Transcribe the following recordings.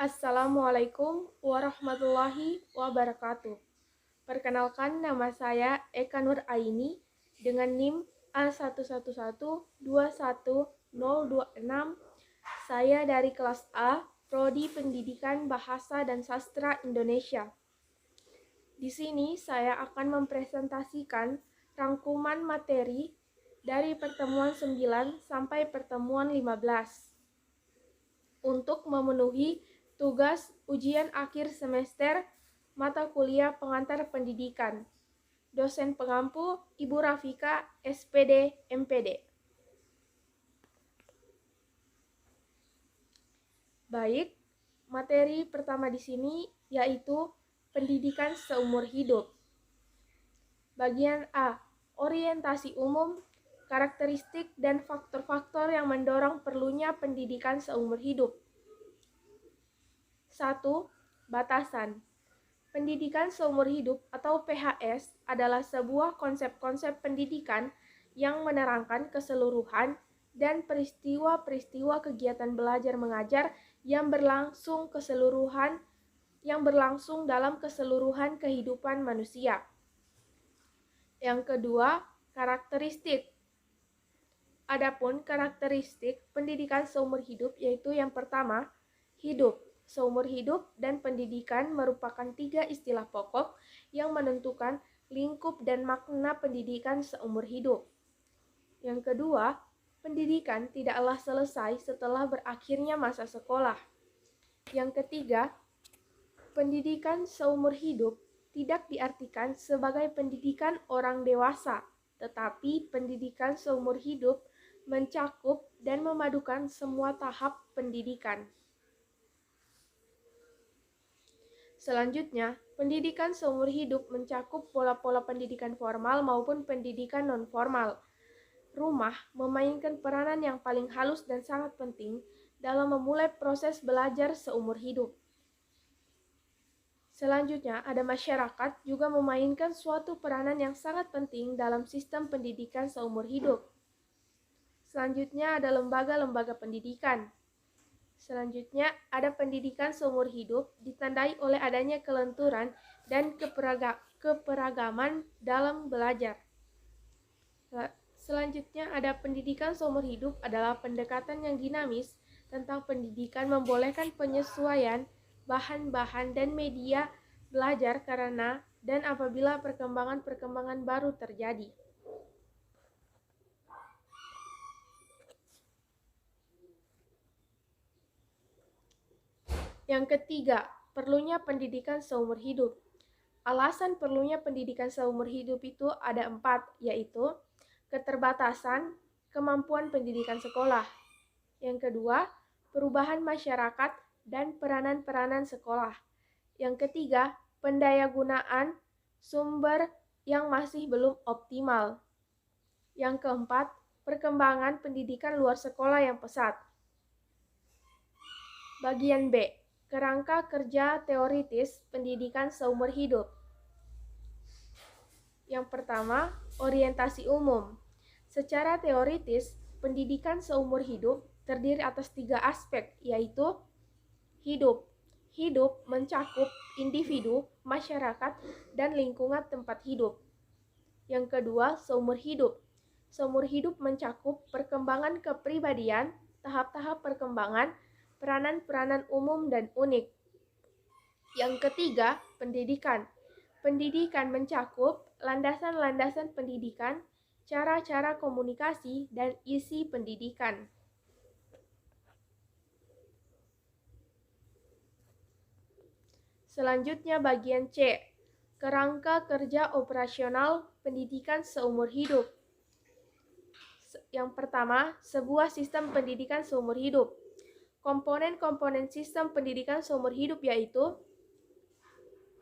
Assalamualaikum warahmatullahi wabarakatuh. Perkenalkan, nama saya Eka Nur Aini dengan NIM A111212026. Saya dari kelas A, Prodi Pendidikan Bahasa dan Sastra Indonesia. Di sini saya akan mempresentasikan rangkuman materi dari pertemuan 9 sampai pertemuan 15 untuk memenuhi tugas ujian akhir semester mata kuliah pengantar pendidikan. Dosen pengampu Ibu Rafika, SPD, MPD. Baik, materi pertama di sini yaitu pendidikan seumur hidup. Bagian A, orientasi umum, karakteristik dan faktor-faktor yang mendorong perlunya pendidikan seumur hidup. 1. Batasan. Pendidikan seumur hidup atau PHS adalah sebuah konsep-konsep pendidikan yang menerangkan keseluruhan dan peristiwa-peristiwa kegiatan belajar mengajar yang berlangsung dalam keseluruhan kehidupan manusia. Yang kedua, karakteristik. Adapun karakteristik pendidikan seumur hidup yaitu yang pertama, hidup. Seumur hidup dan pendidikan merupakan 3 istilah pokok yang menentukan lingkup dan makna pendidikan seumur hidup. Yang kedua, pendidikan tidaklah selesai setelah berakhirnya masa sekolah. Yang ketiga, pendidikan seumur hidup tidak diartikan sebagai pendidikan orang dewasa, tetapi pendidikan seumur hidup mencakup dan memadukan semua tahap pendidikan. Selanjutnya, pendidikan seumur hidup mencakup pola-pola pendidikan formal maupun pendidikan non-formal. Rumah memainkan peranan yang paling halus dan sangat penting dalam memulai proses belajar seumur hidup. Selanjutnya, ada masyarakat juga memainkan suatu peranan yang sangat penting dalam sistem pendidikan seumur hidup. Selanjutnya, ada lembaga-lembaga pendidikan. Selanjutnya, ada pendidikan seumur hidup ditandai oleh adanya kelenturan dan keperagaman dalam belajar. Selanjutnya, ada pendidikan seumur hidup adalah pendekatan yang dinamis tentang pendidikan membolehkan penyesuaian bahan-bahan dan media belajar karena dan apabila perkembangan-perkembangan baru terjadi. Yang ketiga, perlunya pendidikan seumur hidup. Alasan perlunya pendidikan seumur hidup itu ada 4, yaitu keterbatasan kemampuan pendidikan sekolah. Yang kedua, perubahan masyarakat dan peranan-peranan sekolah. Yang ketiga, pendayagunaan sumber yang masih belum optimal. Yang keempat, perkembangan pendidikan luar sekolah yang pesat. Bagian B, kerangka kerja teoritis pendidikan seumur hidup. Yang pertama, orientasi umum. Secara teoritis, pendidikan seumur hidup terdiri atas 3 aspek, yaitu hidup. Hidup mencakup individu, masyarakat, dan lingkungan tempat hidup. Yang kedua, seumur hidup. Seumur hidup mencakup perkembangan kepribadian, tahap-tahap perkembangan, peranan-peranan umum dan unik. Yang ketiga, pendidikan. Pendidikan mencakup landasan-landasan pendidikan, cara-cara komunikasi, dan isi pendidikan. Selanjutnya bagian C, kerangka kerja operasional pendidikan seumur hidup. Yang pertama, sebuah sistem pendidikan seumur hidup. Komponen-komponen sistem pendidikan seumur hidup yaitu: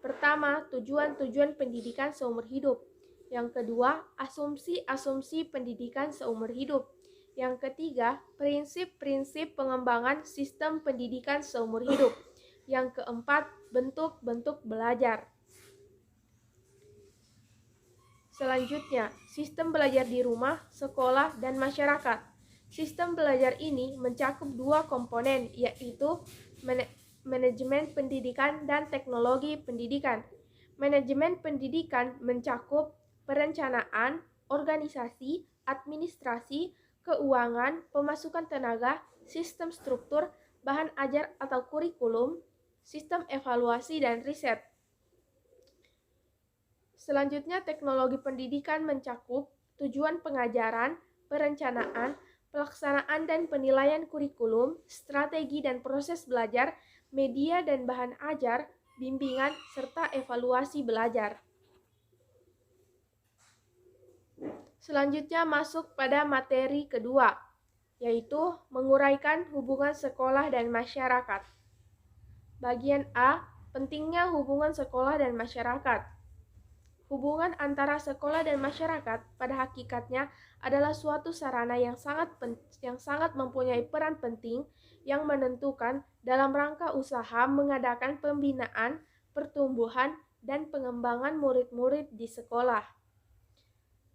pertama, tujuan-tujuan pendidikan seumur hidup. Yang kedua, asumsi-asumsi pendidikan seumur hidup. Yang ketiga, prinsip-prinsip pengembangan sistem pendidikan seumur hidup. Yang keempat, bentuk-bentuk belajar. Selanjutnya, sistem belajar di rumah, sekolah, dan masyarakat. Sistem belajar ini mencakup 2 komponen, yaitu manajemen pendidikan dan teknologi pendidikan. Manajemen pendidikan mencakup perencanaan, organisasi, administrasi, keuangan, pemasukan tenaga, sistem struktur, bahan ajar atau kurikulum, sistem evaluasi dan riset. Selanjutnya, teknologi pendidikan mencakup tujuan pengajaran, perencanaan, pelaksanaan dan penilaian kurikulum, strategi dan proses belajar, media dan bahan ajar, bimbingan, serta evaluasi belajar. Selanjutnya masuk pada materi kedua, yaitu menguraikan hubungan sekolah dan masyarakat. Bagian A, pentingnya hubungan sekolah dan masyarakat. Hubungan antara sekolah dan masyarakat pada hakikatnya adalah suatu sarana yang sangat mempunyai peran penting yang menentukan dalam rangka usaha mengadakan pembinaan, pertumbuhan, dan pengembangan murid-murid di sekolah.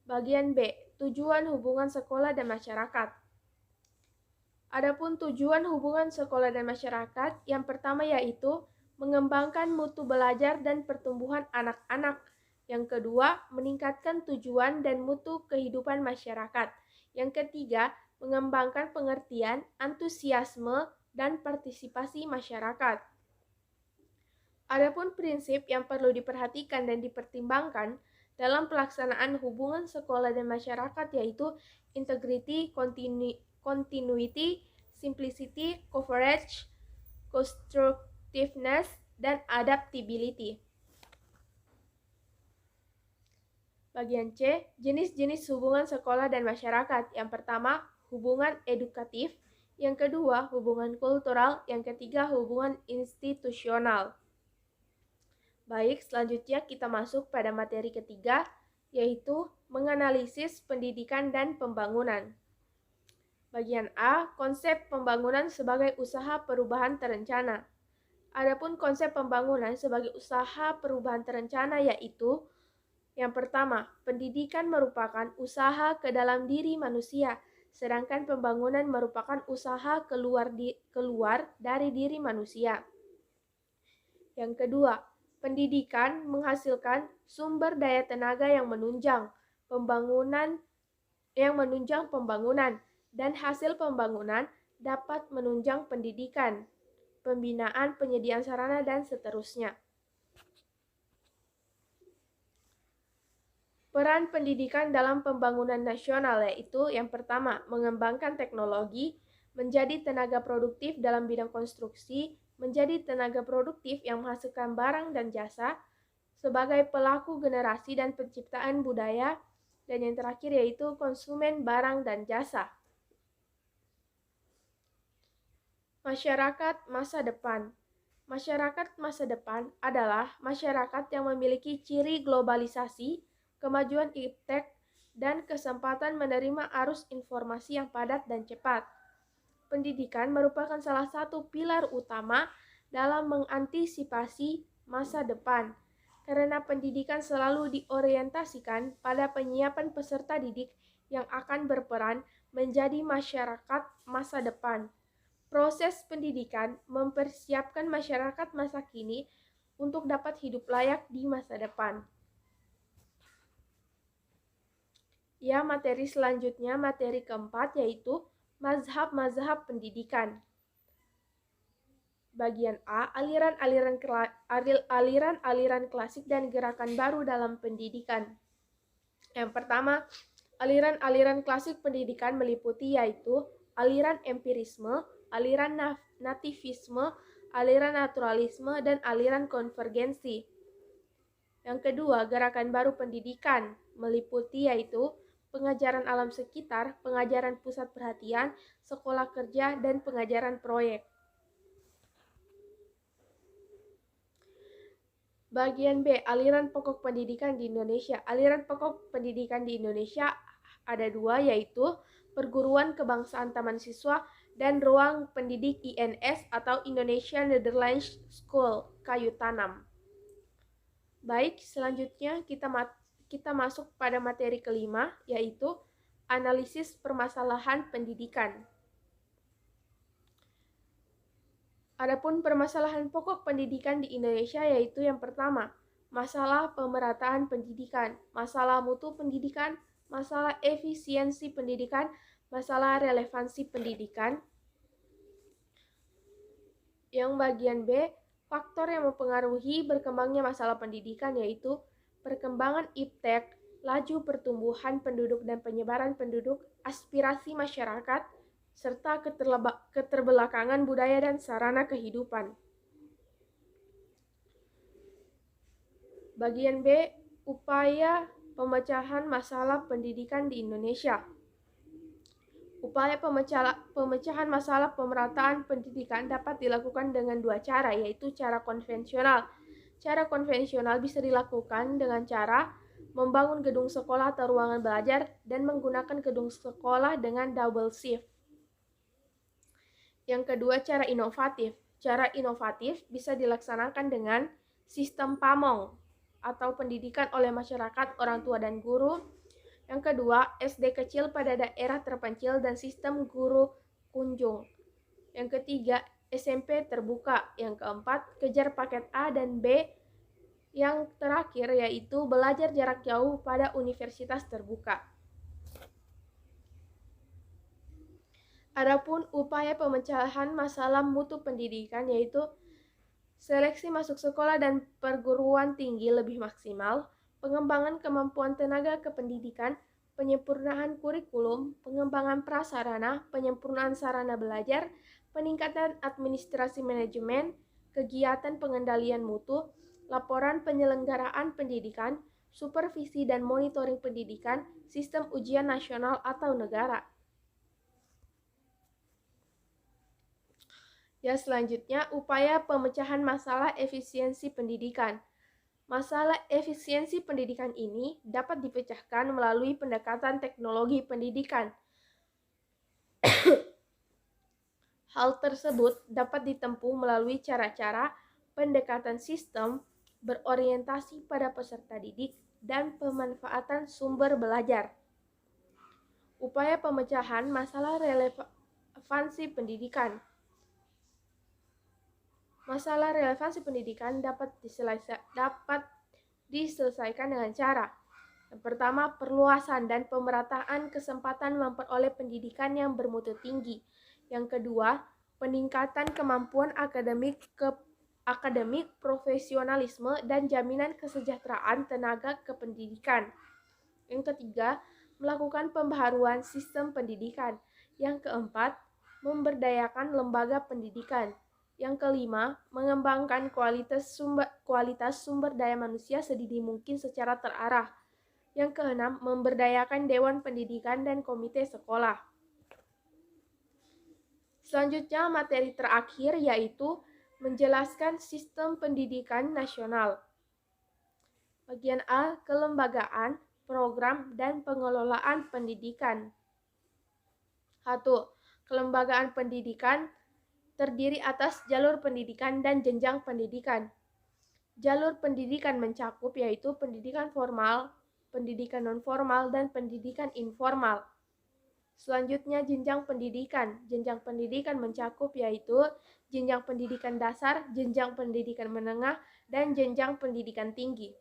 Bagian B, tujuan hubungan sekolah dan masyarakat. Adapun tujuan hubungan sekolah dan masyarakat, yang pertama yaitu mengembangkan mutu belajar dan pertumbuhan anak-anak. Yang kedua, meningkatkan tujuan dan mutu kehidupan masyarakat. Yang ketiga, mengembangkan pengertian, antusiasme, dan partisipasi masyarakat. Adapun prinsip yang perlu diperhatikan dan dipertimbangkan dalam pelaksanaan hubungan sekolah dan masyarakat yaitu integrity, continuity, simplicity, coverage, constructiveness, dan adaptability. Bagian C, jenis-jenis hubungan sekolah dan masyarakat. Yang pertama, hubungan edukatif. Yang kedua, hubungan kultural. Yang ketiga, hubungan institusional. Baik, selanjutnya kita masuk pada materi ketiga, yaitu menganalisis pendidikan dan pembangunan. Bagian A, konsep pembangunan sebagai usaha perubahan terencana. Adapun konsep pembangunan sebagai usaha perubahan terencana yaitu yang pertama, pendidikan merupakan usaha ke dalam diri manusia, sedangkan pembangunan merupakan usaha keluar dari diri manusia. Yang kedua, pendidikan menghasilkan sumber daya tenaga yang menunjang pembangunan, dan hasil pembangunan dapat menunjang pendidikan, pembinaan, penyediaan sarana, dan seterusnya. Peran pendidikan dalam pembangunan nasional yaitu yang pertama, mengembangkan teknologi, menjadi tenaga produktif dalam bidang konstruksi, menjadi tenaga produktif yang menghasilkan barang dan jasa, sebagai pelaku generasi dan penciptaan budaya, dan yang terakhir yaitu konsumen barang dan jasa. Masyarakat masa depan. Masyarakat masa depan adalah masyarakat yang memiliki ciri globalisasi, kemajuan iptek, dan kesempatan menerima arus informasi yang padat dan cepat. Pendidikan merupakan salah satu pilar utama dalam mengantisipasi masa depan, karena pendidikan selalu diorientasikan pada penyiapan peserta didik yang akan berperan menjadi masyarakat masa depan. Proses pendidikan mempersiapkan masyarakat masa kini untuk dapat hidup layak di masa depan. Ya, materi selanjutnya, materi keempat, yaitu mazhab-mazhab pendidikan. Bagian A, aliran-aliran klasik dan gerakan baru dalam pendidikan. Yang pertama, aliran-aliran klasik pendidikan meliputi yaitu aliran empirisme, aliran nativisme, aliran naturalisme, dan aliran konvergensi. Yang kedua, gerakan baru pendidikan meliputi yaitu pengajaran alam sekitar, pengajaran pusat perhatian, sekolah kerja, dan pengajaran proyek. Bagian B, aliran pokok pendidikan di Indonesia. Aliran pokok pendidikan di Indonesia ada dua, yaitu perguruan kebangsaan taman siswa dan ruang pendidik INS atau Indonesia Netherlands School Kayu Tanam. Baik, selanjutnya kita masuk pada materi kelima, yaitu analisis permasalahan pendidikan. Adapun permasalahan pokok pendidikan di Indonesia yaitu yang pertama, masalah pemerataan pendidikan, masalah mutu pendidikan, masalah efisiensi pendidikan, masalah relevansi pendidikan. Yang bagian B, faktor yang mempengaruhi berkembangnya masalah pendidikan yaitu perkembangan iptek, laju pertumbuhan penduduk dan penyebaran penduduk, aspirasi masyarakat, serta keterbelakangan budaya dan sarana kehidupan. Bagian B, upaya pemecahan masalah pendidikan di Indonesia. Upaya pemecahan masalah pemerataan pendidikan dapat dilakukan dengan dua cara, yaitu cara konvensional. Cara konvensional bisa dilakukan dengan cara membangun gedung sekolah atau ruangan belajar dan menggunakan gedung sekolah dengan double shift. Yang kedua, cara inovatif. Cara inovatif bisa dilaksanakan dengan sistem PAMONG atau pendidikan oleh masyarakat, orang tua, dan guru. Yang kedua, SD kecil pada daerah terpencil dan sistem guru kunjung. Yang ketiga, SMP terbuka. Yang keempat, kejar paket A dan B. Yang terakhir yaitu belajar jarak jauh pada universitas terbuka. Adapun upaya pemecahan masalah mutu pendidikan yaitu seleksi masuk sekolah dan perguruan tinggi lebih maksimal, pengembangan kemampuan tenaga kependidikan, penyempurnaan kurikulum, pengembangan prasarana, penyempurnaan sarana belajar, peningkatan administrasi manajemen, kegiatan pengendalian mutu, laporan penyelenggaraan pendidikan, supervisi dan monitoring pendidikan, sistem ujian nasional atau negara. Ya, selanjutnya upaya pemecahan masalah efisiensi pendidikan. Masalah efisiensi pendidikan ini dapat dipecahkan melalui pendekatan teknologi pendidikan. Hal tersebut dapat ditempuh melalui cara-cara pendekatan sistem berorientasi pada peserta didik dan pemanfaatan sumber belajar. Upaya pemecahan masalah relevansi pendidikan. Masalah relevansi pendidikan dapat diselesaikan dengan cara yang pertama, perluasan dan pemerataan kesempatan memperoleh pendidikan yang bermutu tinggi. Yang kedua, peningkatan kemampuan akademik, profesionalisme, dan jaminan kesejahteraan tenaga kependidikan. Yang ketiga, melakukan pembaharuan sistem pendidikan. Yang keempat, memberdayakan lembaga pendidikan. Yang kelima, mengembangkan kualitas sumber daya manusia sedini mungkin secara terarah. Yang keenam, memberdayakan Dewan Pendidikan dan Komite Sekolah. Selanjutnya, materi terakhir yaitu menjelaskan sistem pendidikan nasional. Bagian A, kelembagaan, program, dan pengelolaan pendidikan. 1. Kelembagaan pendidikan terdiri atas jalur pendidikan dan jenjang pendidikan. Jalur pendidikan mencakup yaitu pendidikan formal, pendidikan non-formal, dan pendidikan informal. Selanjutnya, jenjang pendidikan. Jenjang pendidikan mencakup yaitu jenjang pendidikan dasar, jenjang pendidikan menengah, dan jenjang pendidikan tinggi.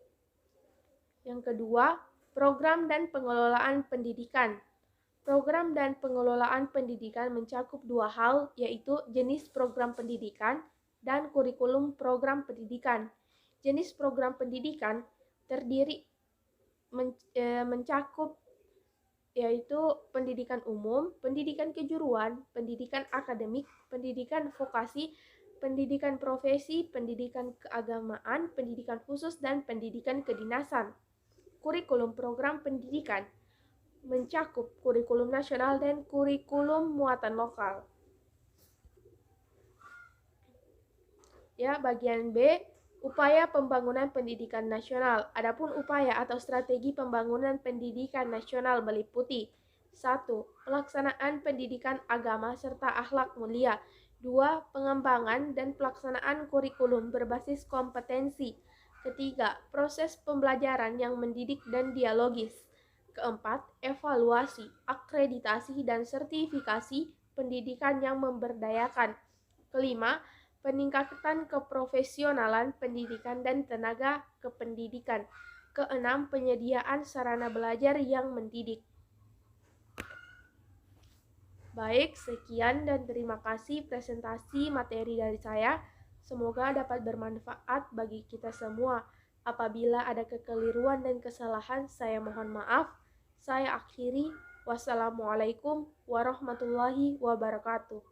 Yang kedua, program dan pengelolaan pendidikan. Program dan pengelolaan pendidikan mencakup dua hal, yaitu jenis program pendidikan dan kurikulum program pendidikan. Jenis program pendidikan terdiri mencakup yaitu pendidikan umum, pendidikan kejuruan, pendidikan akademik, pendidikan vokasi, pendidikan profesi, pendidikan keagamaan, pendidikan khusus, dan pendidikan kedinasan. Kurikulum program pendidikan mencakup kurikulum nasional dan kurikulum muatan lokal. Ya, bagian B, upaya pembangunan pendidikan nasional. Adapun upaya atau strategi pembangunan pendidikan nasional meliputi 1. Pelaksanaan pendidikan agama serta akhlak mulia. 2. Pengembangan dan pelaksanaan kurikulum berbasis kompetensi. Ketiga, proses pembelajaran yang mendidik dan dialogis. Keempat, evaluasi, akreditasi, dan sertifikasi pendidikan yang memberdayakan. Kelima, peningkatan keprofesionalan pendidikan dan tenaga kependidikan. Keenam, penyediaan sarana belajar yang mendidik. Baik, sekian dan terima kasih presentasi materi dari saya. Semoga dapat bermanfaat bagi kita semua. Apabila ada kekeliruan dan kesalahan, saya mohon maaf. Saya akhiri. Wassalamualaikum warahmatullahi wabarakatuh.